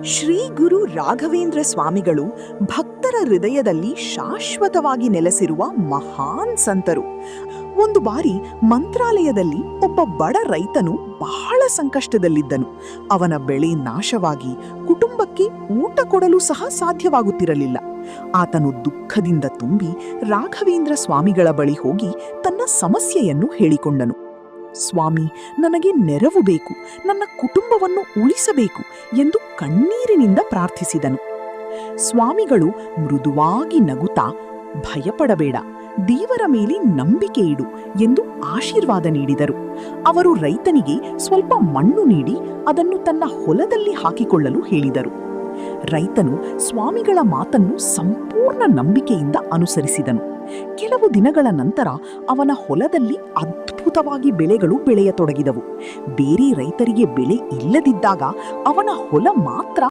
ಶ್ರೀ ಗುರು ರಾಘವೇಂದ್ರ ಸ್ವಾಮಿಗಳು ಭಕ್ತರ ಹೃದಯದಲ್ಲಿ ಶಾಶ್ವತವಾಗಿ ನೆಲೆಸಿರುವ ಮಹಾನ್ ಸಂತರು. ಒಂದು ಬಾರಿ ಮಂತ್ರಾಲಯದಲ್ಲಿ ಒಬ್ಬ ಬಡ ರೈತನು ಬಹಳ ಸಂಕಷ್ಟದಲ್ಲಿದ್ದನು. ಅವನ ಬೆಳೆ ನಾಶವಾಗಿ ಕುಟುಂಬಕ್ಕೆ ಊಟ ಕೊಡಲು ಸಹ ಸಾಧ್ಯವಾಗುತ್ತಿರಲಿಲ್ಲ. ಆತನು ದುಃಖದಿಂದ ತುಂಬಿ ರಾಘವೇಂದ್ರ ಸ್ವಾಮಿಗಳ ಬಳಿ ಹೋಗಿ ತನ್ನ ಸಮಸ್ಯೆಯನ್ನು ಹೇಳಿಕೊಂಡನು. ಸ್ವಾಮಿ, ನನಗೆ ನೆರವು ಬೇಕು, ನನ್ನ ಕುಟುಂಬವನ್ನು ಉಳಿಸಬೇಕು ಎಂದು ಕಣ್ಣೀರಿನಿಂದ ಪ್ರಾರ್ಥಿಸಿದನು. ಸ್ವಾಮಿಗಳು ಮೃದುವಾಗಿ ನಗುತ್ತಾ, ಭಯಪಡಬೇಡ, ದೇವರ ಮೇಲೆ ನಂಬಿಕೆ ಇಡು ಎಂದು ಆಶೀರ್ವಾದ ನೀಡಿದರು. ಅವರು ರೈತನಿಗೆ ಸ್ವಲ್ಪ ಮಣ್ಣು ನೀಡಿ ಅದನ್ನು ತನ್ನ ಹೊಲದಲ್ಲಿ ಹಾಕಿಕೊಳ್ಳಲು ಹೇಳಿದರು. ರೈತನು ಸ್ವಾಮಿಗಳ ಮಾತನ್ನು ಸಂಪೂರ್ಣ ನಂಬಿಕೆಯಿಂದ ಅನುಸರಿಸಿದನು. ಕೆಲವು ದಿನಗಳ ನಂತರ ಅವನ ಹೊಲದಲ್ಲಿ ಅದ್ಭುತವಾಗಿ ಬೆಳೆಗಳು ಬೆಳೆಯತೊಡಗಿದವು. ಬೇರೆ ರೈತರಿಗೆ ಬೆಳೆ ಇಲ್ಲದಿದ್ದಾಗ ಅವನ ಹೊಲ ಮಾತ್ರ